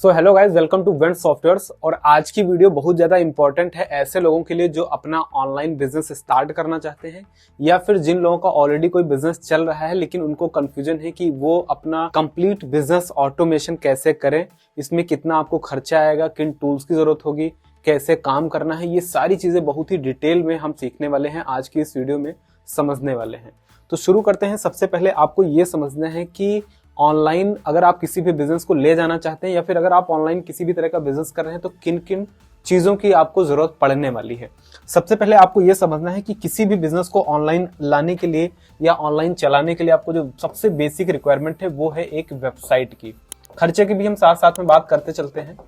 So hello guys, welcome to वेंट softwares. और आज की वीडियो बहुत ज़्यादा इंपॉर्टेंट है ऐसे लोगों के लिए जो अपना ऑनलाइन बिजनेस स्टार्ट करना चाहते हैं, या फिर जिन लोगों का ऑलरेडी कोई बिजनेस चल रहा है लेकिन उनको कंफ्यूजन है कि वो अपना कंप्लीट बिजनेस ऑटोमेशन कैसे करें, इसमें कितना आपको खर्चा आएगा, किन टूल्स की जरूरत होगी, कैसे काम करना है। ये सारी चीज़ें बहुत ही डिटेल में हम सीखने वाले हैं, आज की इस वीडियो में समझने वाले हैं। तो शुरू करते हैं। सबसे पहले आपको ये समझना है कि ऑनलाइन अगर आप किसी भी बिजनेस को ले जाना चाहते हैं, या फिर अगर आप ऑनलाइन किसी भी तरह का बिजनेस कर रहे हैं, तो किन किन चीजों की आपको जरूरत पड़ने वाली है। सबसे पहले आपको यह समझना है कि किसी भी बिजनेस को ऑनलाइन लाने के लिए या ऑनलाइन चलाने के लिए आपको जो सबसे बेसिक रिक्वायरमेंट है वो है एक वेबसाइट की। खर्चे की भी हम साथ साथ में बात करते चलते हैं,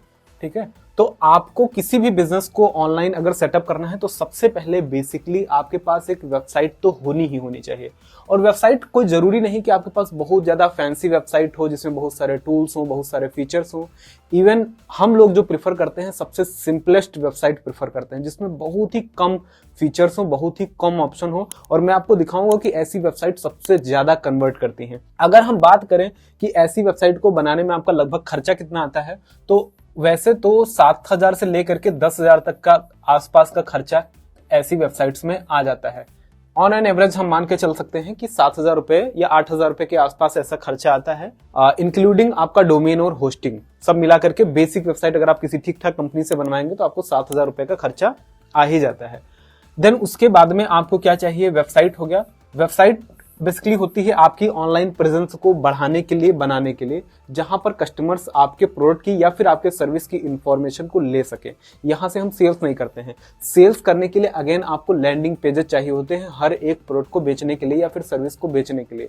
ठीक है। तो आपको किसी भी बिजनेस को ऑनलाइन अगर सेटअप करना है तो सबसे पहले बेसिकली आपके पास एक वेबसाइट तो होनी ही होनी चाहिए। और वेबसाइट कोई जरूरी नहीं कि आपके पास बहुत ज्यादा फैंसी वेबसाइट हो जिसमें बहुत सारे टूल्स हो, बहुत सारे फीचर्स हो। इवन हम लोग जो प्रिफर करते हैं सबसे सिंपलेस्ट वेबसाइट प्रिफर करते हैं जिसमें बहुत ही कम फीचर्स हो, बहुत ही कम ऑप्शन हो। और मैं आपको दिखाऊंगा कि ऐसी वेबसाइट सबसे ज्यादा कन्वर्ट करती हैं। अगर हम बात करें कि ऐसी वेबसाइट को बनाने में आपका लगभग खर्चा कितना आता है, तो वैसे तो 7,000 से लेकर के 10,000 तक का आसपास का खर्चा ऐसी वेबसाइट्स में आ जाता है। ऑन एन एवरेज हम मान के चल सकते हैं कि 7,000 रुपए या 8,000 रुपए के आसपास ऐसा खर्चा आता है, इंक्लूडिंग आपका डोमेन और होस्टिंग सब मिला करके। बेसिक वेबसाइट अगर आप किसी ठीक ठाक कंपनी से बनवाएंगे तो आपको 7,000 रुपए का खर्चा आ ही जाता है। देन उसके बाद में आपको क्या चाहिए, वेबसाइट हो गया। वेबसाइट बेसिकली होती है आपकी ऑनलाइन प्रेजेंस को बढ़ाने के लिए, बनाने के लिए, जहां पर कस्टमर्स आपके प्रोडक्ट की या फिर आपके सर्विस की इंफॉर्मेशन को ले सके। यहां से हम सेल्स नहीं करते हैं। सेल्स करने के लिए अगेन आपको लैंडिंग पेजेस चाहिए होते हैं हर एक प्रोडक्ट को बेचने के लिए या फिर सर्विस को बेचने के लिए।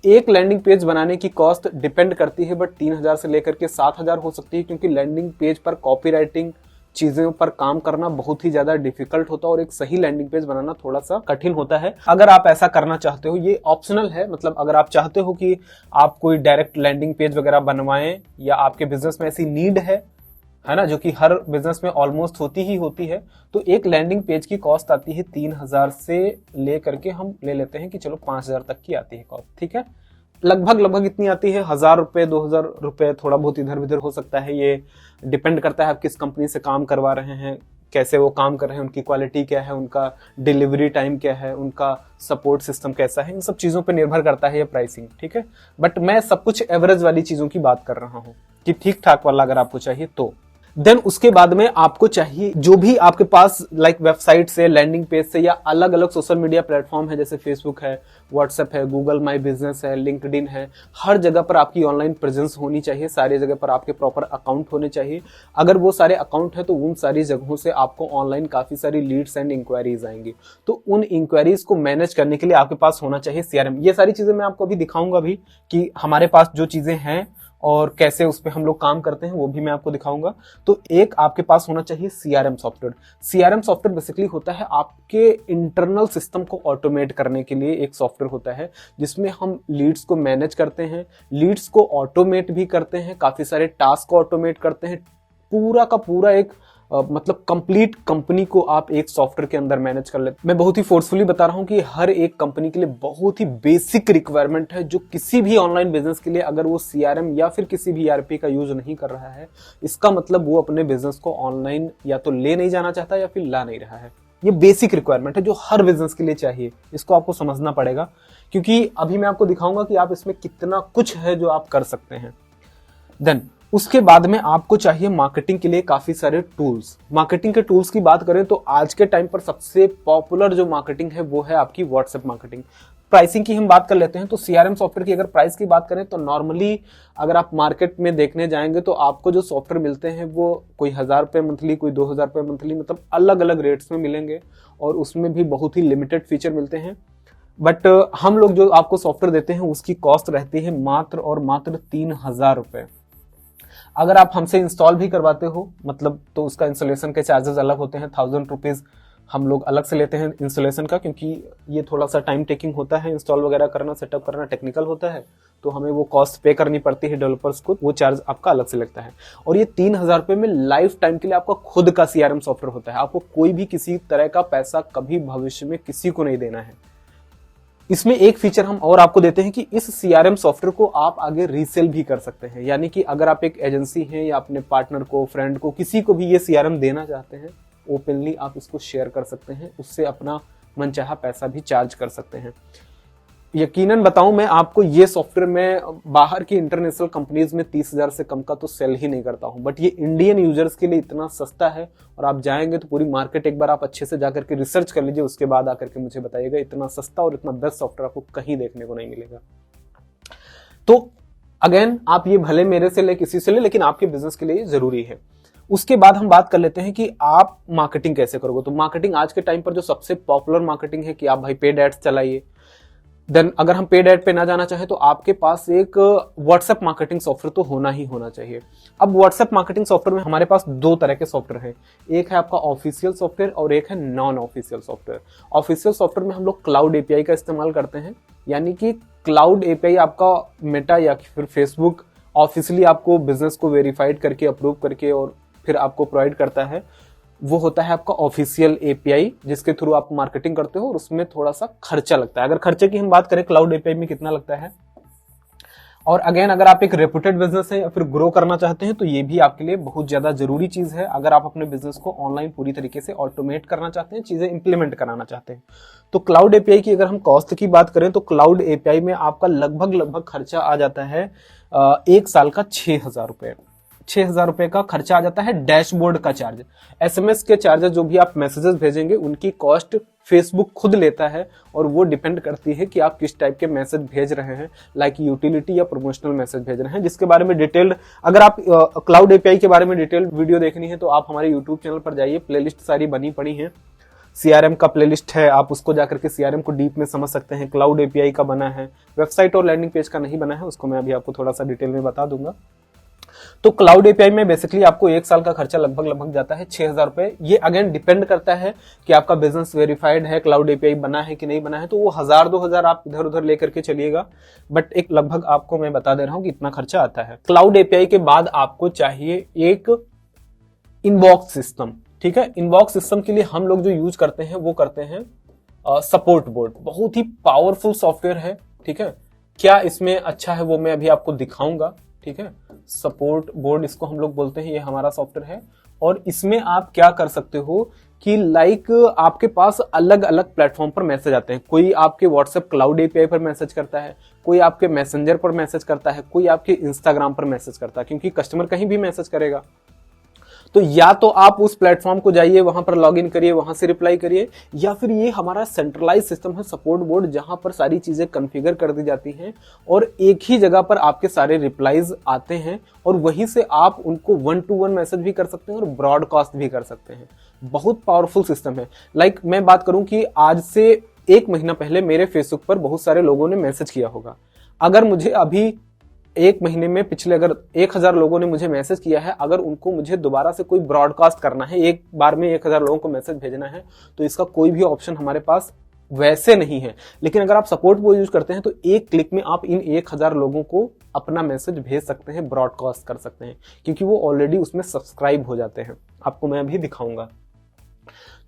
एक लैंडिंग पेज बनाने की कॉस्ट डिपेंड करती है, बट 3,000 से लेकर के 7,000 हो सकती है, क्योंकि लैंडिंग पेज पर कॉपीराइटिंग चीजों पर काम करना बहुत ही ज्यादा डिफिकल्ट होता है और एक सही लैंडिंग पेज बनाना थोड़ा सा कठिन होता है। अगर आप ऐसा करना चाहते हो, ये ऑप्शनल है, मतलब अगर आप चाहते हो कि आप कोई डायरेक्ट लैंडिंग पेज वगैरह बनवाएं या आपके बिजनेस में ऐसी नीड है ना, जो कि हर बिजनेस में ऑलमोस्ट होती ही होती है, तो एक लैंडिंग पेज की कॉस्ट आती है 3,000 से लेकर के हम ले लेते हैं कि चलो 5,000 तक की आती है कॉस्ट, ठीक है। लगभग इतनी आती है, 1,000 रुपए 2,000 रुपए, थोड़ा बहुत इधर उधर हो सकता है। ये डिपेंड करता है आप किस कंपनी से काम करवा रहे हैं, कैसे वो काम कर रहे हैं, उनकी क्वालिटी क्या है, उनका डिलीवरी टाइम क्या है, उनका सपोर्ट सिस्टम कैसा है, इन सब चीजों पे निर्भर करता है ये प्राइसिंग, ठीक है। बट मैं सब कुछ एवरेज वाली चीजों की बात कर रहा हूँ कि ठीक ठाक वाला अगर आपको चाहिए तो। देन उसके बाद में आपको चाहिए जो भी आपके पास लाइक वेबसाइट से, लैंडिंग पेज से, या अलग अलग सोशल मीडिया प्लेटफॉर्म है जैसे फेसबुक है, व्हाट्सएप है, गूगल माई बिजनेस है, लिंक्डइन है। हर जगह पर आपकी ऑनलाइन प्रेजेंस होनी चाहिए, सारी जगह पर आपके प्रॉपर अकाउंट होने चाहिए। अगर वो सारे अकाउंट है तो उन सारी जगहों से आपको ऑनलाइन काफी सारी लीड्स एंड इंक्वायरीज आएंगी। तो उन इंक्वायरीज को मैनेज करने के लिए आपके पास होना चाहिए सीआरएम। ये सारी चीजें मैं आपको अभी दिखाऊंगा भी कि हमारे पास जो चीजें हैं और कैसे उस पे हम लोग काम करते हैं, वो भी मैं आपको दिखाऊंगा। तो एक आपके पास होना चाहिए CRM software. CRM software basically होता है आपके इंटरनल सिस्टम को ऑटोमेट करने के लिए एक सॉफ्टवेयर होता है, जिसमें हम लीड्स को मैनेज करते हैं, लीड्स को ऑटोमेट भी करते हैं, काफी सारे टास्क को ऑटोमेट करते हैं। पूरा का पूरा एक मतलब कंप्लीट कंपनी को आप एक सॉफ्टवेयर के अंदर मैनेज कर लेते हैं। मैं बहुत ही फोर्सफुली बता रहा हूं कि हर एक कंपनी के लिए बहुत ही बेसिक रिक्वायरमेंट है, जो किसी भी ऑनलाइन बिजनेस के लिए अगर वो सीआरएम या फिर किसी भी ईआरपी का यूज नहीं कर रहा है, इसका मतलब वो अपने बिजनेस को ऑनलाइन या तो ले नहीं जाना चाहता या फिर ला नहीं रहा है। ये बेसिक रिक्वायरमेंट है जो हर बिजनेस के लिए चाहिए, इसको आपको समझना पड़ेगा, क्योंकि अभी मैं आपको दिखाऊंगा कि आप इसमें कितना कुछ है जो आप कर सकते हैं। देन उसके बाद में आपको चाहिए मार्केटिंग के लिए काफी सारे टूल्स। मार्केटिंग के टूल्स की बात करें तो आज के टाइम पर सबसे पॉपुलर जो मार्केटिंग है वो है आपकी व्हाट्सएप मार्केटिंग। प्राइसिंग की हम बात कर लेते हैं तो सीआरएम सॉफ्टवेयर की अगर प्राइस की बात करें तो नॉर्मली अगर आप मार्केट में देखने जाएंगे तो आपको जो सॉफ्टवेयर मिलते हैं वो कोई 1,000 रुपए मंथली, कोई 2,000 रुपए मंथली, मतलब अलग अलग रेट्स में मिलेंगे और उसमें भी बहुत ही लिमिटेड फीचर मिलते हैं। बट हम लोग जो आपको सॉफ्टवेयर देते हैं उसकी कॉस्ट रहती है मात्र और मात्र 3,000 रुपए। अगर आप हमसे इंस्टॉल भी करवाते हो मतलब, तो उसका इंस्टॉलेशन के चार्जेस अलग होते हैं, 1,000 रुपीज हम लोग अलग से लेते हैं इंस्टॉलेशन का, क्योंकि ये थोड़ा सा टाइम टेकिंग होता है, इंस्टॉल वगैरह करना, सेटअप करना टेक्निकल होता है, तो हमें वो कॉस्ट पे करनी पड़ती है डेवलपर्स को, वो चार्ज आपका अलग से लगता है। और ये 3,000 रुपए में लाइफ टाइम के लिए आपका खुद का सीआरएम सॉफ्टवेयर होता है। आपको कोई भी किसी तरह का पैसा कभी भविष्य में किसी को नहीं देना है। इसमें एक फीचर हम और आपको देते हैं कि इस CRM सॉफ्टवेयर को आप आगे रीसेल भी कर सकते हैं। यानी कि अगर आप एक एजेंसी हैं या अपने पार्टनर को, फ्रेंड को, किसी को भी ये CRM देना चाहते हैं, ओपनली आप इसको शेयर कर सकते हैं, उससे अपना मनचाहा पैसा भी चार्ज कर सकते हैं। यकीनन बताऊं मैं आपको, ये सॉफ्टवेयर मैं बाहर की इंटरनेशनल कंपनीज में 30,000 से कम का तो सेल ही नहीं करता हूं, बट ये इंडियन यूजर्स के लिए इतना सस्ता है। और आप जाएंगे तो पूरी मार्केट एक बार आप अच्छे से जाकर के रिसर्च कर लीजिए, उसके बाद आकर के मुझे बताइएगा। इतना सस्ता और इतना बेस्ट सॉफ्टवेयर आपको कहीं देखने को नहीं मिलेगा। तो अगेन, आप ये भले मेरे से ले, किसी से ले, लेकिन आपके बिजनेस के लिए जरूरी है। उसके बाद हम बात कर लेते हैं कि आप मार्केटिंग कैसे करोगे। तो मार्केटिंग आज के टाइम पर जो सबसे पॉपुलर मार्केटिंग है कि आप भाई पेड एड्स चलाइए। देन अगर हम पेड ऐड पे ना जाना चाहें तो आपके पास एक व्हाट्सएप मार्केटिंग सॉफ्टवेयर तो होना ही होना चाहिए। अब व्हाट्सएप मार्केटिंग सॉफ्टवेयर में हमारे पास दो तरह के सॉफ्टवेयर हैं। एक है आपका ऑफिशियल सॉफ्टवेयर और एक है non official software. Official software में हम लोग क्लाउड एपीआई का इस्तेमाल करते हैं, यानी कि क्लाउड एपीआई आपका मेटा या फिर फेसबुक ऑफिशियली आपको बिजनेस को वेरीफाइड करके, अप्रूव करके और फिर आपको प्रोवाइड करता है। वो होता है आपका ऑफिशियल एपीआई, जिसके थ्रू आप मार्केटिंग करते हो और उसमें थोड़ा सा खर्चा लगता है। अगर खर्चे की हम बात करें क्लाउड एपीआई में कितना लगता है, और अगेन अगर आप एक रेपुटेड बिजनेस है या फिर ग्रो करना चाहते हैं तो ये भी आपके लिए बहुत ज्यादा जरूरी चीज है। अगर आप अपने बिजनेस को ऑनलाइन पूरी तरीके से ऑटोमेट करना चाहते हैं, चीजें इंप्लीमेंट कराना चाहते हैं, तो क्लाउड एपीआई की अगर हम कॉस्ट की बात करें तो क्लाउड एपीआई में आपका लगभग खर्चा आ जाता है एक साल का 6,000 रुपए। 6,000 रुपए का खर्चा आ जाता है। डैशबोर्ड का चार्ज, एसएमएस के चार्जेस, जो भी आप मैसेजेस भेजेंगे उनकी कॉस्ट फेसबुक खुद लेता है, और वो डिपेंड करती है कि आप किस टाइप के मैसेज भेज रहे हैं, लाइक यूटिलिटी या प्रमोशनल मैसेज भेज रहे हैं, जिसके बारे में डिटेल्ड, अगर आप क्लाउड एपीआई के बारे में डिटेल्ड वीडियो देखनी है तो आप हमारे यूट्यूब चैनल पर जाइए, प्लेलिस्ट सारी बनी पड़ी है। CRM का प्लेलिस्ट है, आप उसको जाकर के CRM को डीप में समझ सकते हैं। क्लाउड एपीआई का बना है, वेबसाइट और लैंडिंग पेज का नहीं बना है, उसको मैं अभी आपको थोड़ा सा डिटेल में बता दूंगा। तो क्लाउड एपीआई में बेसिकली आपको एक साल का खर्चा लगभग जाता है 6,000 रुपए। ये अगेन डिपेंड करता है कि आपका बिजनेस वेरीफाइड है, क्लाउड एपीआई बना है कि नहीं बना है, तो वो 1,000-2,000 आप इधर उधर लेकर के चलिएगा, बट एक लगभग आपको मैं बता दे रहा हूं कि इतना खर्चा आता है। क्लाउड एपीआई के बाद आपको चाहिए एक इनबॉक्स सिस्टम। ठीक है, इनबॉक्स सिस्टम के लिए हम लोग जो यूज करते हैं वो करते हैं सपोर्ट बोर्ड। बहुत ही पावरफुल सॉफ्टवेयर है। ठीक है, क्या इसमें अच्छा है वो मैं अभी आपको दिखाऊंगा। ठीक है, सपोर्ट बोर्ड इसको हम लोग बोलते हैं, ये हमारा सॉफ्टवेयर है। और इसमें आप क्या कर सकते हो कि लाइक आपके पास अलग अलग प्लेटफॉर्म पर मैसेज आते हैं। कोई आपके व्हाट्सएप क्लाउड एपीआई पर मैसेज करता है, कोई आपके मैसेंजर पर मैसेज करता है, कोई आपके इंस्टाग्राम पर मैसेज करता है, क्योंकि कस्टमर कहीं भी मैसेज करेगा। तो या तो आप उस प्लेटफॉर्म को जाइए, वहां पर लॉग इन करिए, वहां से रिप्लाई करिए, या फिर ये हमारा सेंट्रलाइज सिस्टम है सपोर्ट बोर्ड, जहां पर सारी चीजें कॉन्फ़िगर कर दी जाती हैं और एक ही जगह पर आपके सारे रिप्लाईज आते हैं, और वहीं से आप उनको 1-to-1 मैसेज भी कर सकते हैं और ब्रॉडकास्ट भी कर सकते हैं। बहुत पावरफुल सिस्टम है। लाइक मैं बात करूं कि आज से 1 महीना पहले मेरे फेसबुक पर बहुत सारे लोगों ने मैसेज किया होगा। अगर मुझे अभी 1 महीने में पिछले अगर 1,000 लोगों ने मुझे मैसेज किया है, अगर उनको मुझे दोबारा से कोई ब्रॉडकास्ट करना है, एक बार में 1,000 लोगों को मैसेज भेजना है, तो इसका कोई भी ऑप्शन हमारे पास वैसे नहीं है। लेकिन अगर आप सपोर्ट वो यूज करते हैं तो एक क्लिक में आप इन 1,000 लोगों को अपना मैसेज भेज सकते हैं, ब्रॉडकास्ट कर सकते हैं, क्योंकि वो ऑलरेडी उसमें सब्सक्राइब हो जाते हैं। आपको मैं अभी दिखाऊंगा।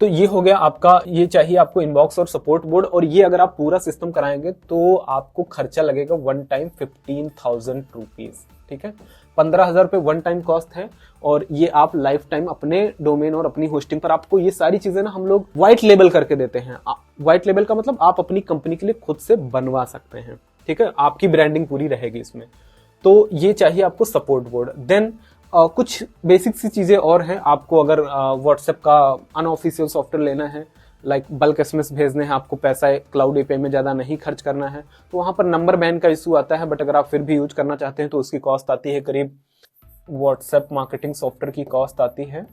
तो ये हो गया आपका, ये चाहिए आपको इनबॉक्स और सपोर्ट बोर्ड, और ये अगर आप पूरा सिस्टम कराएंगे तो आपको खर्चा लगेगा वन टाइम 15,000 रुपीज। ठीक है, 15,000 रुपए वन टाइम कॉस्ट है, और ये आप लाइफ टाइम अपने डोमेन और अपनी होस्टिंग पर आपको ये सारी चीजें ना हम लोग व्हाइट लेबल करके देते हैं। व्हाइट लेबल का मतलब आप अपनी कंपनी के लिए खुद से बनवा सकते हैं। ठीक है, आपकी ब्रांडिंग पूरी रहेगी इसमें। तो ये चाहिए आपको सपोर्ट बोर्ड। देन कुछ बेसिक सी चीजें और हैं। आपको अगर व्हाट्सएप का अनऑफिशियल सॉफ्टवेयर लेना है, लाइक बल्क एसएमएस भेजने हैं, आपको पैसा क्लाउड एपीआई में ज्यादा नहीं खर्च करना है, तो वहां पर नंबर बैन का इशू आता है, बट अगर आप फिर भी यूज करना चाहते हैं तो उसकी कॉस्ट आती है करीब, व्हाट्सएप मार्केटिंग सॉफ्टवेयर की कॉस्ट आती है,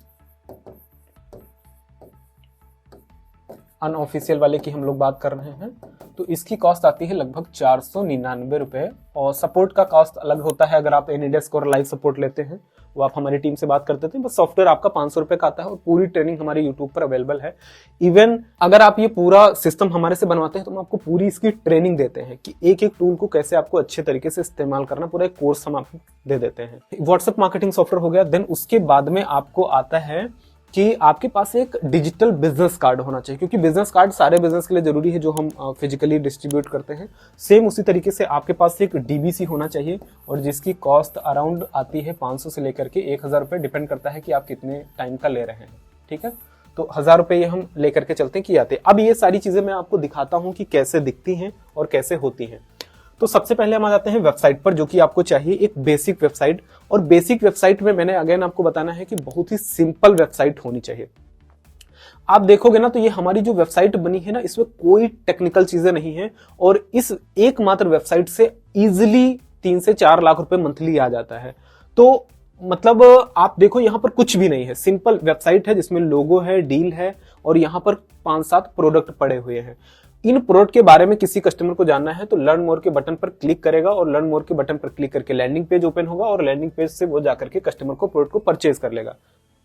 अनऑफिशियल वाले की हम लोग बात कर रहे हैं, तो इसकी कॉस्ट आती है लगभग 499 रुपए। और सपोर्ट का कॉस्ट अलग होता है। अगर आप एनीडेस्क और लाइव सपोर्ट लेते हैं, वो आप हमारी टीम से बात करते थे, बस सॉफ्टवेयर आपका 500 रुपए का आता है, और पूरी ट्रेनिंग हमारे यूट्यूब पर अवेलेबल है। इवन अगर आप ये पूरा सिस्टम हमारे से बनवाते हैं तो हम आपको पूरी इसकी ट्रेनिंग देते हैं कि एक एक टूल को कैसे आपको अच्छे तरीके से इस्तेमाल करना, पूरा एक कोर्स हम आपको दे देते हैं। व्हाट्सएप मार्केटिंग सॉफ्टवेयर हो गया। देन उसके बाद में आपको आता है कि आपके पास एक डिजिटल बिजनेस कार्ड होना चाहिए, क्योंकि बिजनेस कार्ड सारे बिजनेस के लिए जरूरी है जो हम फिजिकली डिस्ट्रीब्यूट करते हैं। सेम उसी तरीके से आपके पास एक डीबीसी होना चाहिए, और जिसकी कॉस्ट अराउंड आती है 500 से लेकर के 1000 रुपये, डिपेंड करता है कि आप कितने टाइम का ले रहे हैं। ठीक है, तो 1000 रुपये ये हम लेकर के चलते हैं कि आते हैं। अब ये सारी चीजें मैं आपको दिखाता हूं कि कैसे दिखती हैं और कैसे होती हैं। तो सबसे पहले हम आ जाते हैं वेबसाइट पर, जो कि आपको चाहिए एक बेसिक वेबसाइट। और बेसिक वेबसाइट में मैंने अगेन आपको बताना है कि बहुत ही सिंपल वेबसाइट होनी चाहिए। आप देखोगे ना तो ये हमारी जो वेबसाइट बनी है ना, इसमें कोई टेक्निकल चीजें नहीं है, और इस एकमात्र वेबसाइट से इजिली 3 से 4 लाख रुपए मंथली आ जाता है। तो मतलब आप देखो यहाँ पर कुछ भी नहीं है, सिंपल वेबसाइट है जिसमें लोगो है, डील है, और यहाँ पर 5-7 प्रोडक्ट पड़े हुए हैं। इन प्रोडक्ट के बारे में किसी कस्टमर को जानना है तो लर्न मोर के बटन पर क्लिक करेगा, और लर्न मोर के बटन पर क्लिक करके लैंडिंग पेज ओपन होगा, और लैंडिंग पेज से वो जाकर के कस्टमर को प्रोडक्ट को परचेज कर लेगा।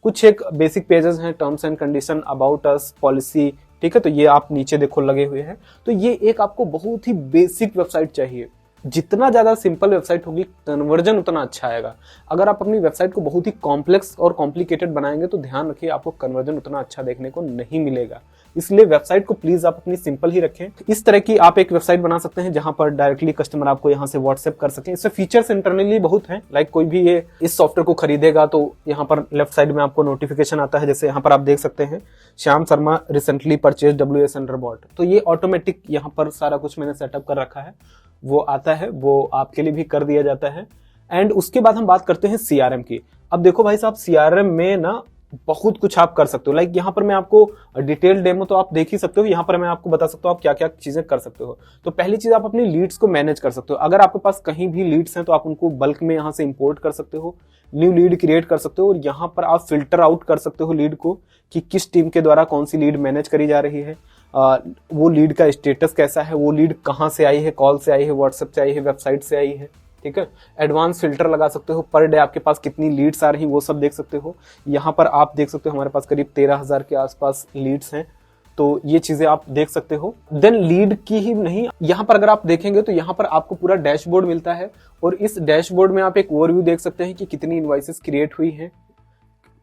कुछ एक बेसिक पेजेस हैं, terms and condition, about us, policy, ठीक है, तो ये आप नीचे देखो लगे हुए हैं। तो ये एक आपको बहुत ही बेसिक वेबसाइट चाहिए। जितना ज्यादा सिंपल वेबसाइट होगी कन्वर्जन उतना अच्छा आएगा। अगर आप अपनी वेबसाइट को बहुत ही कॉम्प्लेक्स और कॉम्प्लिकेटेड बनाएंगे तो ध्यान रखिए आपको कन्वर्जन उतना अच्छा देखने को नहीं मिलेगा। इसलिए वेबसाइट को प्लीज आप अपनी सिंपल ही रखें। इस तरह की आप एक वेबसाइट बना सकते हैं जहां पर डायरेक्टली कस्टमर आपको यहां से व्हाट्सएप कर सकें। इससे फीचर्स इंटरनली बहुत हैं, लाइक कोई भी ये इस सॉफ्टवेयर को खरीदेगा तो यहाँ पर लेफ्ट साइड में आपको नोटिफिकेशन आता है, जैसे यहाँ पर आप देख सकते हैं Shyam Sharma recently purchase WS अंडरबॉट। तो ये ऑटोमेटिक यहाँ पर सारा कुछ मैंने सेटअप कर रखा है, वो आता है, वो आपके लिए भी कर दिया जाता है। एंड उसके बाद हम बात करते हैं CRM की। अब देखो भाई साहब, CRM में ना बहुत कुछ आप कर सकते हो। लाइक यहाँ पर मैं आपको डिटेल डेमो तो आप देख ही सकते हो, यहाँ पर मैं आपको बता सकता हूँ आप क्या क्या चीजें कर सकते हो। तो पहली चीज, आप अपनी लीड्स को मैनेज कर सकते हो। अगर आपके पास कहीं भी लीड्स हैं तो आप उनको बल्क में यहाँ से इंपोर्ट कर सकते हो, न्यू लीड क्रिएट कर सकते हो, और यहाँ पर आप फिल्टर आउट कर सकते हो लीड को कि किस टीम के द्वारा कौन सी लीड मैनेज करी जा रही है, वो लीड का स्टेटस कैसा है, वो लीड कहाँ से आई है, कॉल से आई है, व्हाट्सएप से आई है, वेबसाइट से आई है। ठीक है, एडवांस फिल्टर लगा सकते हो, पर डे आपके पास कितनी लीड्स आ रही वो सब देख सकते हो। यहाँ पर आप देख सकते हो हमारे पास करीब 13,000 के आसपास लीड्स हैं, तो ये चीजें आप देख सकते हो। देन लीड की ही नहीं, यहाँ पर अगर आप देखेंगे तो यहाँ पर आपको पूरा डैशबोर्ड मिलता है, और इस डैशबोर्ड में आप एक ओवरव्यू देख सकते हैं कि कितनी इनवॉइसेस क्रिएट हुई हैं,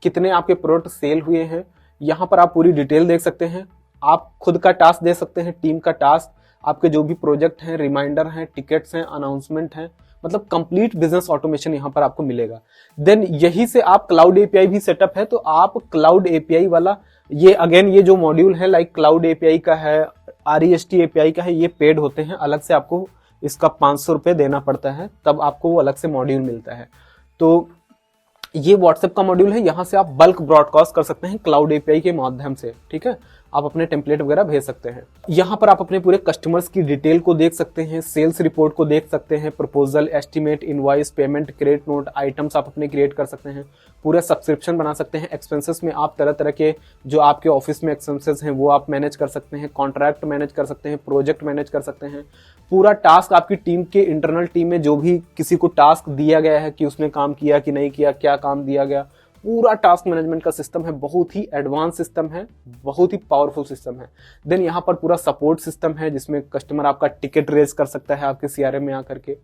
कितने आपके प्रोडक्ट सेल हुए हैं। यहाँ पर आप पूरी डिटेल देख सकते हैं। आप खुद का टास्क दे सकते हैं, टीम का टास्क, आपके जो भी प्रोजेक्ट हैं, रिमाइंडर हैं, टिकट्स हैं, अनाउंसमेंट हैं, मतलब कंप्लीट बिजनेस ऑटोमेशन यहाँ पर आपको मिलेगा। देन यही से आप क्लाउड एपीआई भी सेटअप है, तो आप क्लाउड एपीआई वाला ये अगेन ये जो मॉड्यूल है लाइक क्लाउड एपीआई का है, REST एपीआई का है, ये पेड होते हैं, अलग से आपको इसका 500 रुपये देना पड़ता है, तब आपको वो अलग से मॉड्यूल मिलता है। तो ये व्हाट्सएप का मॉड्यूल है, यहाँ से आप बल्क ब्रॉडकास्ट कर सकते हैं क्लाउड एपीआई के माध्यम से। ठीक है, आप अपने टेम्पलेट वगैरह भेज सकते हैं। यहाँ पर आप अपने पूरे कस्टमर्स की डिटेल को देख सकते हैं, सेल्स रिपोर्ट को देख सकते हैं, proposal, estimate, invoice, payment, credit note, items आप अपने क्रिएट कर सकते हैं, पूरा सब्सक्रिप्शन बना सकते हैं। एक्सपेंसेस में आप तरह तरह के जो आपके ऑफिस में एक्सपेंसेस हैं वो आप मैनेज कर सकते हैं, कॉन्ट्रैक्ट मैनेज कर सकते हैं, प्रोजेक्ट मैनेज कर सकते हैं। पूरा टास्क आपकी टीम के इंटरनल टीम में जो भी किसी को टास्क दिया गया है कि उसने काम किया कि नहीं किया, क्या काम दिया गया, पूरा टास्क मैनेजमेंट का सिस्टम है। बहुत ही एडवांस सिस्टम है, बहुत ही पावरफुल सिस्टम है। देन यहाँ पर पूरा सपोर्ट सिस्टम है जिसमें कस्टमर आपका टिकट रेज कर सकता है आपके CRM में आकर के।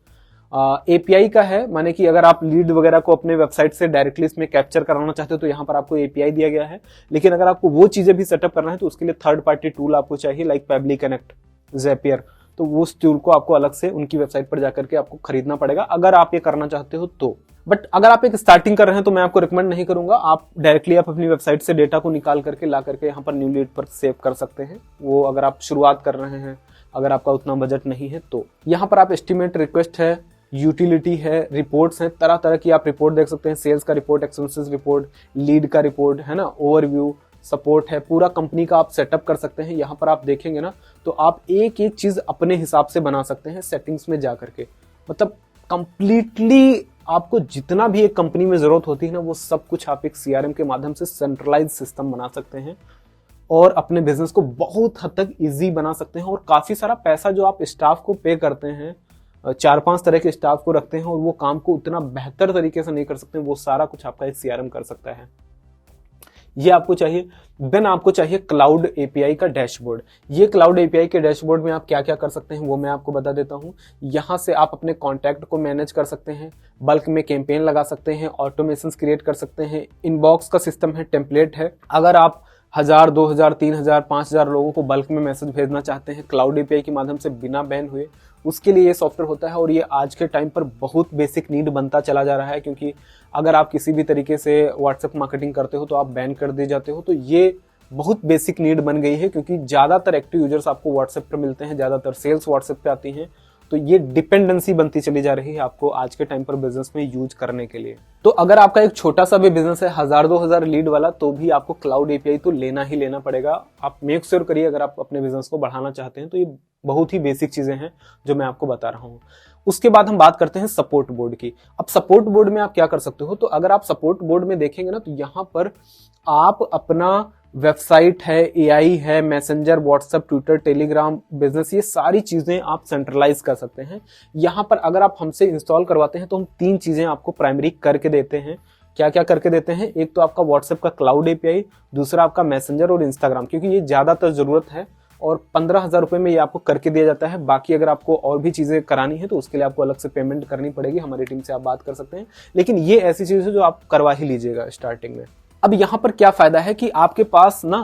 API का है, माने कि अगर आप लीड वगैरह को अपने वेबसाइट से डायरेक्टली इसमें कैप्चर कराना चाहते हो तो यहाँ पर आपको API दिया गया है। लेकिन अगर आपको वो चीजें भी सेटअप करना है तो उसके लिए थर्ड पार्टी टूल आपको चाहिए, लाइक पेबली कनेक्ट, ज़ैपियर। तो वो टूल को आपको अलग से उनकी वेबसाइट पर जाकर के आपको खरीदना पड़ेगा अगर आप ये करना चाहते हो तो। बट अगर आप एक स्टार्टिंग कर रहे हैं तो मैं आपको रिकमेंड नहीं करूंगा। आप डायरेक्टली आप अपनी वेबसाइट से डेटा को निकाल करके ला करके यहाँ पर न्यू लीड पर सेव कर सकते हैं। वो अगर आप शुरुआत कर रहे हैं, अगर आपका उतना बजट नहीं है तो। यहाँ पर आप एस्टिमेट, रिक्वेस्ट है, यूटिलिटी है, रिपोर्ट्स हैं, तरह तरह की आप रिपोर्ट देख सकते हैं। सेल्स का रिपोर्ट, एक्सपेंसेस रिपोर्ट, लीड का रिपोर्ट है ना, ओवरव्यू, सपोर्ट है, पूरा कंपनी का आप सेटअप कर सकते हैं। यहाँ पर आप देखेंगे ना तो आप एक एक चीज अपने हिसाब से बना सकते हैं सेटिंग्स में जा करके। मतलब कंप्लीटली आपको जितना भी एक कंपनी में जरूरत होती है ना वो सब कुछ आप एक CRM के माध्यम से सेंट्रलाइज सिस्टम बना सकते हैं और अपने बिजनेस को बहुत हद तक इजी बना सकते हैं। और काफी सारा पैसा जो आप स्टाफ को पे करते हैं, 4-5 तरह के स्टाफ को रखते हैं और वो काम को उतना बेहतर तरीके से नहीं कर सकते, वो सारा कुछ आपका एक CRM कर सकता है। ये आपको चाहिए। देन आपको चाहिए क्लाउड एपीआई का डैशबोर्ड। ये क्लाउड एपीआई के डैशबोर्ड में आप क्या क्या कर सकते हैं वो मैं आपको बता देता हूँ। यहाँ से आप अपने कॉन्टैक्ट को मैनेज कर सकते हैं, बल्क में कैंपेन लगा सकते हैं, ऑटोमेशन क्रिएट कर सकते हैं, इनबॉक्स का सिस्टम है, टेम्पलेट है। अगर आप 1000, 2000, 3000, 5000 लोगों को बल्क में मैसेज भेजना चाहते हैं क्लाउड एपीआई के माध्यम से बिना बैन हुए, उसके लिए ये सॉफ्टवेयर होता है। और ये आज के टाइम पर बहुत बेसिक नीड बनता चला जा रहा है, क्योंकि अगर आप किसी भी तरीके से व्हाट्सएप मार्केटिंग करते हो तो आप बैन कर दिए जाते हो। तो ये बहुत बेसिक नीड बन गई है, क्योंकि ज़्यादातर एक्टिव यूजर्स आपको व्हाट्सएप पर मिलते हैं, ज़्यादातर सेल्स व्हाट्सएप पे आती हैं। तो ये डिपेंडेंसी बनती चली जा रही है आपको आज के टाइम पर बिजनेस में यूज करने के लिए। तो अगर आपका एक छोटा सा भी बिजनेस है 1000-2000 लीड वाला, तो भी आपको क्लाउड एपीआई तो लेना ही लेना पड़ेगा। आप मेक श्योर करिए अगर आप अपने बिजनेस को बढ़ाना चाहते हैं तो ये बहुत ही बेसिक चीजें हैं जो मैं आपको बता रहा हूँ। उसके बाद हम बात करते हैं सपोर्ट बोर्ड की। अब सपोर्ट बोर्ड में आप क्या कर सकते हो, तो अगर आप सपोर्ट बोर्ड में देखेंगे ना तो यहाँ पर आप अपना वेबसाइट है, एआई है, messenger, WhatsApp, Twitter, Telegram, business, ये सारी चीजें आप सेंट्रलाइज कर सकते हैं। यहाँ पर अगर आप हमसे इंस्टॉल करवाते हैं तो हम 3 चीजें आपको प्राइमरी करके देते हैं। क्या क्या करके देते हैं? एक तो आपका व्हाट्सएप का क्लाउड एपीआई, दूसरा आपका मैसेंजर और इंस्टाग्राम, क्योंकि ये ज्यादातर जरूरत है और 15,000 रुपए में ये आपको करके दिया जाता है। बाकी अगर आपको और भी चीजें करानी है तो उसके लिए आपको अलग से पेमेंट करनी पड़ेगी, हमारी टीम से आप बात कर सकते हैं। लेकिन ये ऐसी चीज है जो आप करवा ही लीजिएगा स्टार्टिंग में। अब यहां पर क्या फायदा है कि आपके पास ना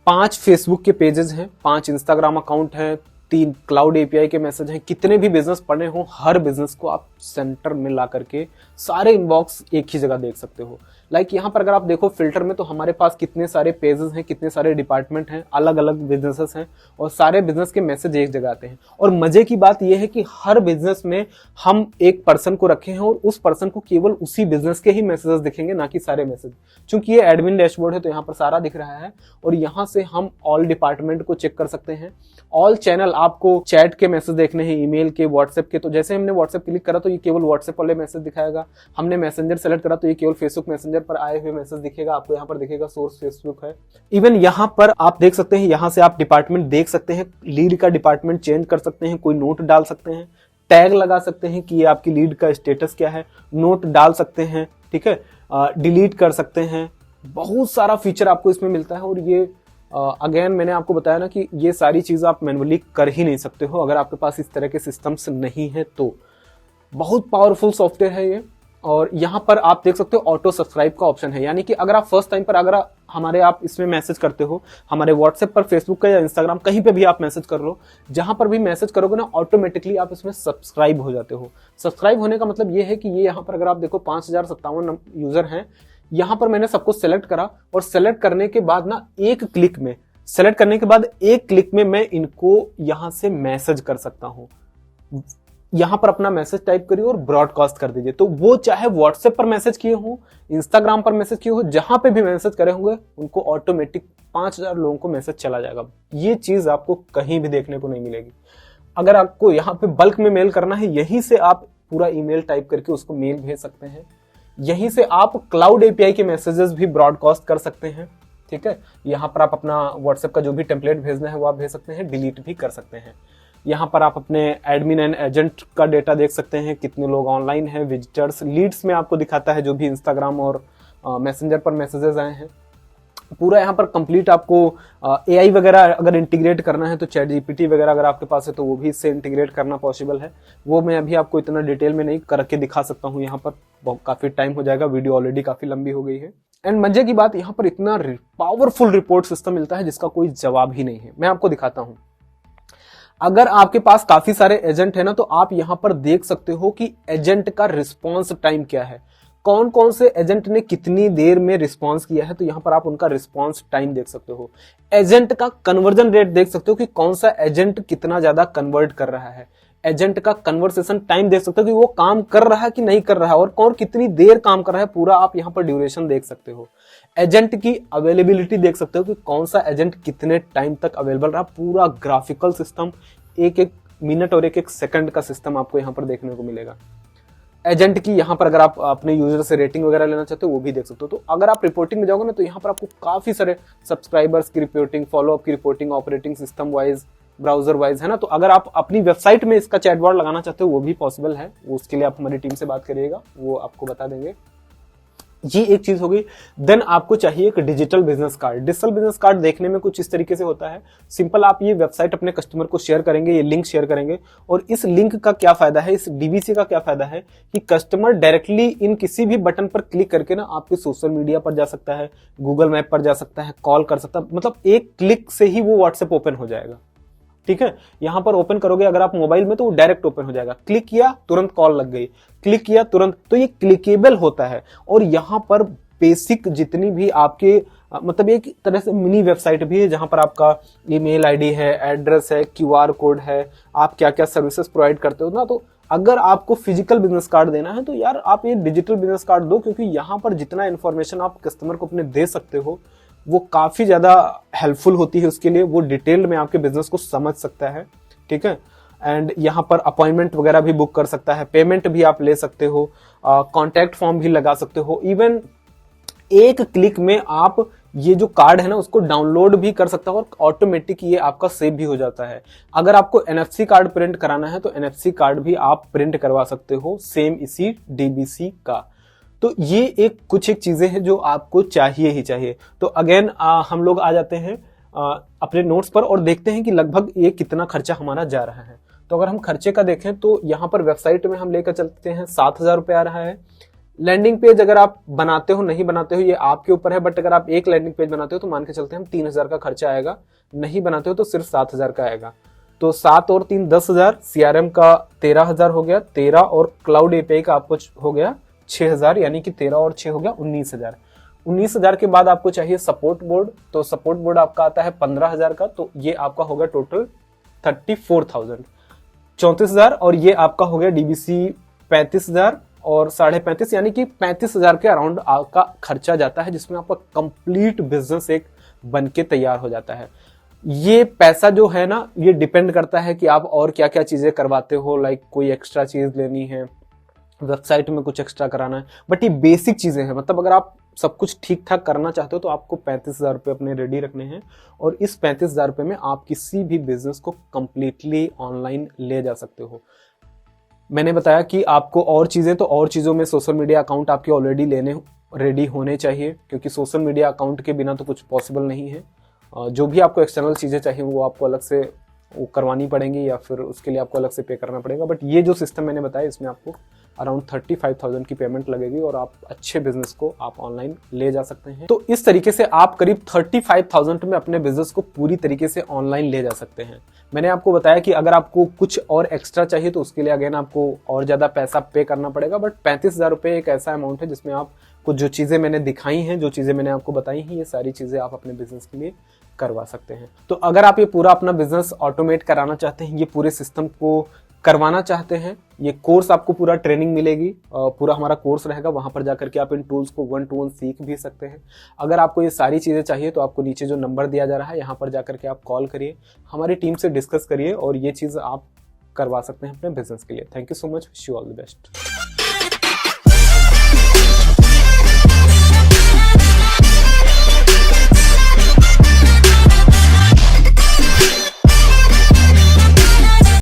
5 फेसबुक के पेजेस हैं, 5 इंस्टाग्राम अकाउंट हैं, 3 क्लाउड एपीआई के मैसेज हैं। कितने भी बिजनेस पढ़े हो, हर बिजनेस को आप सेंटर में ला करके सारे इनबॉक्स एक ही जगह देख सकते हो। लाइक यहाँ पर अगर आप देखो फिल्टर में, तो हमारे पास कितने सारे पेजेस हैं, कितने सारे डिपार्टमेंट हैं, अलग अलग बिजनेसेस हैं और सारे बिजनेस के मैसेज एक जगह आते हैं। और मजे की बात यह है कि हर बिजनेस में हम एक पर्सन को रखे हैं और उस पर्सन को केवल उसी बिजनेस के ही मैसेजेस दिखेंगे, ना कि सारे मैसेज। चूंकि ये एडमिन डैशबोर्ड है तो यहाँ पर सारा दिख रहा है और यहाँ से हम ऑल डिपार्टमेंट को चेक कर सकते हैं। ऑल चैनल, आपको चैट के मैसेज देखने हैं, ईमेल के, व्हाट्सएप के, तो जैसे हमने व्हाट्सएप क्लिक करा तो ये केवल व्हाट्सएप वाले मैसेज दिखाएगा। हमने मैसेंजर सेलेक्ट करा तो ये केवल फेसबुक मैसेंजर पर आए हुए मैसेज दिखेगा। आपको यहाँ पर दिखेगा सोर्स फेसबुक है। इवन यहाँ पर आप देख सकते हैं, यहाँ से आप डिपार्टमेंट देख सकते हैं, लीड का डिपार्टमेंट चेंज कर सकते हैं, कोई नोट डाल सकते हैं, टैग लगा सकते हैं कि ये आपकी लीड का स्टेटस क्या है, नोट डाल सकते हैं, ठीक है, डिलीट कर सकते हैं। बहुत सारा फीचर आपको इसमें मिलता है। और ये अगेन मैंने आपको बताया ना कि ये सारी चीज आप मैन्युअली कर ही नहीं सकते हो अगर आपके पास इस तरह के सिस्टम्स नहीं है। तो बहुत पावरफुल सॉफ्टवेयर है ये। और यहाँ पर आप देख सकते हो ऑटो सब्सक्राइब का ऑप्शन है, यानी कि अगर आप फर्स्ट टाइम पर अगर आप इसमें मैसेज करते हो, हमारे व्हाट्सएप पर, फेसबुक का या इंस्टाग्राम, कहीं पे भी आप मैसेज कर लो, जहां पर भी मैसेज करोगे ना ऑटोमेटिकली आप इसमें सब्सक्राइब हो जाते हो। सब्सक्राइब होने का मतलब ये है कि ये यहाँ पर अगर आप देखो 5057 यूजर हैं, यहाँ पर मैंने सबको सेलेक्ट करा और सेलेक्ट करने के बाद ना एक क्लिक में मैं इनको यहां से मैसेज कर सकता हूं। यहां पर अपना मैसेज टाइप करिए और ब्रॉडकास्ट कर दीजिए। तो वो चाहे व्हाट्सएप पर मैसेज किए हो, इंस्टाग्राम पर मैसेज किए हो, जहां पे भी मैसेज करे होंगे उनको ऑटोमेटिक 5000 लोगों को मैसेज चला जाएगा। ये चीज आपको कहीं भी देखने को नहीं मिलेगी। अगर आपको यहाँ पे बल्क में मेल करना है, यहीं से आप पूरा ईमेल टाइप करके उसको मेल भेज सकते हैं। यहीं से आप क्लाउड एपीआई के मैसेजेस भी ब्रॉडकास्ट कर सकते हैं, ठीक है। यहाँ पर आप अपना व्हाट्सएप का जो भी टेम्पलेट भेजना है वो आप भेज सकते हैं, डिलीट भी कर सकते हैं। यहाँ पर आप अपने एडमिन एंड एजेंट का डेटा देख सकते हैं, कितने लोग ऑनलाइन हैं, विजिटर्स, लीड्स में आपको दिखाता है जो भी इंस्टाग्राम और मैसेंजर पर मैसेजेस आए हैं। पूरा यहाँ पर कंप्लीट आपको एआई वगैरह अगर इंटीग्रेट करना है तो चैट जीपीटी वगैरह अगर आपके पास है तो वो भी इससे इंटीग्रेट करना पॉसिबल है। वो मैं अभी आपको इतना डिटेल में नहीं करके दिखा सकता हूँ, यहाँ पर काफी टाइम हो जाएगा, वीडियो ऑलरेडी काफी लंबी हो गई है। एंड मजे की बात, यहाँ पर इतना पावरफुल रिपोर्ट सिस्टम मिलता है जिसका कोई जवाब ही नहीं है। मैं आपको दिखाता हूँ। अगर आपके पास काफी सारे एजेंट है ना, तो आप यहां पर देख सकते हो कि एजेंट का रिस्पॉन्स टाइम क्या है, कौन कौन से एजेंट ने कितनी देर में रिस्पॉन्स किया है। तो यहां पर आप उनका रिस्पॉन्स टाइम देख सकते हो। एजेंट का कन्वर्जन रेट देख सकते हो कि कौन सा एजेंट कितना ज्यादा कन्वर्ट कर रहा है। एजेंट का कन्वर्सेशन टाइम देख सकते हो कि वो काम कर रहा है कि नहीं कर रहा है और कौन कितनी देर काम कर रहा है। पूरा आप यहाँ पर ड्यूरेशन देख सकते हो। एजेंट की अवेलेबिलिटी देख सकते हो कि कौन सा एजेंट कितने टाइम तक अवेलेबल रहा। पूरा ग्राफिकल सिस्टम, एक एक मिनट और एक एक सेकंड का सिस्टम आपको यहाँ पर देखने को मिलेगा। एजेंट की यहाँ पर अगर आप अपने यूजर से रेटिंग वगैरह लेना चाहते हो वो भी देख सकते हो। तो अगर आप रिपोर्टिंग में जाओगे ना, तो यहाँ पर आपको काफी सारे सब्सक्राइबर्स की रिपोर्टिंग, फॉलोअप की reporting, operating system wise, browser wise, है ना। तो अगर आप अपनी वेबसाइट में इसका चैटबॉट लगाना चाहते हो वो भी पॉसिबल है। उसके लिए आप हमारी टीम से बात करिएगा, वो आपको बता देंगे। ये एक चीज हो गई। देन आपको चाहिए एक digital business card. Digital business card देखने में कुछ इस तरीके से होता है। सिंपल, आप ये वेबसाइट अपने कस्टमर को शेयर करेंगे, ये लिंक शेयर करेंगे, और इस लिंक का क्या फायदा है, इस डीबीसी का क्या फायदा है कि कस्टमर डायरेक्टली इन किसी भी बटन पर क्लिक करके ना आपके सोशल मीडिया पर जा सकता है, गूगल मैप पर जा सकता है, कॉल कर सकता है, मतलब एक क्लिक से ही वो व्हाट्सएप ओपन हो जाएगा। ठीक है, यहां पर ओपन करोगे अगर आप मोबाइल में तो वो डायरेक्ट ओपन हो जाएगा। क्लिक किया तुरंत कॉल लग गई, क्लिक किया तुरंत, तो ये क्लिकेबल होता है। और यहां पर बेसिक जितनी भी आपके मतलब एक तरह से मिनी वेबसाइट भी है जहां पर आपका ईमेल आईडी है, एड्रेस है, क्यूआर कोड है, आप क्या क्या सर्विसेज प्रोवाइड करते हो ना। तो अगर आपको फिजिकल बिजनेस कार्ड देना है तो यार आप ये डिजिटल बिजनेस कार्ड दो, क्योंकि यहां पर जितना इंफॉर्मेशन आप कस्टमर को अपने दे सकते हो वो काफी ज्यादा हेल्पफुल होती है उसके लिए। वो डिटेल में आपके बिजनेस को समझ सकता है। ठीक है, एंड यहाँ पर अपॉइंटमेंट वगैरह भी बुक कर सकता है, पेमेंट भी आप ले सकते हो, कॉन्टैक्ट फॉर्म भी लगा सकते हो। इवन एक क्लिक में आप ये जो कार्ड है ना उसको डाउनलोड भी कर सकता हो और ऑटोमेटिक ये आपका सेव भी हो जाता है। अगर आपको एनएफसी कार्ड प्रिंट कराना है तो एनएफसी कार्ड भी आप प्रिंट करवा सकते हो सेम इसी डीबीसी का। तो ये कुछ एक चीजें हैं जो आपको चाहिए ही चाहिए। तो अगेन हम लोग आ जाते हैं अपने नोट्स पर और देखते हैं कि लगभग ये कितना खर्चा हमारा जा रहा है। तो अगर हम खर्चे का देखें तो यहाँ पर वेबसाइट में हम लेकर चलते हैं 7,000 रुपये आ रहा है। लैंडिंग पेज अगर आप बनाते हो नहीं बनाते हो ये आपके ऊपर है, बट अगर आप एक लैंडिंग पेज बनाते हो तो मान के चलते हैं हम 3,000 का खर्चा आएगा, नहीं बनाते हो तो सिर्फ 7,000 का आएगा। तो 7 और 3 10,000, सीआरएम का 13,000 हो गया, 13 और क्लाउड एपीआई का आपको हो गया 6,000, यानी कि 13 और 6 हो गया 19,000। 19,000 के बाद आपको चाहिए सपोर्ट बोर्ड, तो सपोर्ट बोर्ड आपका आता है 15,000 का, तो ये आपका होगा टोटल 34,000, 34,000। और ये आपका हो गया डीबीसी 35,000 और 35.5, यानी कि 35,000 के अराउंड आपका खर्चा जाता है, जिसमें आपका कंप्लीट बिजनेस एक बन के तैयार हो जाता है। ये पैसा जो है ना ये डिपेंड करता है कि आप और क्या क्या चीजें करवाते हो, लाइक कोई एक्स्ट्रा चीज लेनी है, वेबसाइट में कुछ एक्स्ट्रा कराना है, बट ये बेसिक चीजें हैं। मतलब अगर आप सब कुछ ठीक ठाक करना चाहते हो तो आपको 35,000 रुपये अपने रेडी रखने हैं, और इस 35,000 रुपये में आप किसी भी बिजनेस को कंप्लीटली ऑनलाइन ले जा सकते हो। मैंने बताया कि आपको और चीजें, तो और चीजों में सोशल मीडिया अकाउंट आपके ऑलरेडी लेने रेडी होने चाहिए, क्योंकि सोशल मीडिया अकाउंट के बिना तो कुछ पॉसिबल नहीं है। जो भी आपको एक्सटर्नल चीजें चाहिए वो आपको अलग से वो करवानी पड़ेंगी या फिर उसके लिए आपको अलग से पे करना पड़ेगा। बट ये जो सिस्टम मैंने बताया इसमें आपको अराउंड 35,000 की पेमेंट लगेगी और आप अच्छे बिजनेस को आप ऑनलाइन ले जा सकते हैं। तो इस तरीके से आप करीब 35,000 में अपने बिजनेस को पूरी तरीके से ऑनलाइन ले जा सकते हैं। मैंने आपको बताया कि अगर आपको कुछ और एक्स्ट्रा चाहिए तो उसके लिए अगेन आपको और ज्यादा पैसा पे करना पड़ेगा, बट 35,000 रुपये एक ऐसा अमाउंट है जिसमें आप कुछ जो चीजें मैंने दिखाई हैं, जो चीजें मैंने आपको बताई हैं, ये सारी चीजें आप अपने बिजनेस के लिए करवा सकते हैं। तो अगर आप ये पूरा अपना बिजनेस ऑटोमेट कराना चाहते हैं, ये पूरे सिस्टम को करवाना चाहते हैं, ये कोर्स आपको पूरा ट्रेनिंग मिलेगी, पूरा हमारा कोर्स रहेगा, वहां पर जाकर के आप इन टूल्स को 1 to 1 सीख भी सकते हैं। अगर आपको ये सारी चीजें चाहिए तो आपको नीचे जो नंबर दिया जा रहा है यहाँ पर जाकर के आप कॉल करिए, हमारी टीम से डिस्कस करिए और ये चीज आप करवा सकते हैं अपने बिजनेस के लिए। Thank you so much, wish you all the best.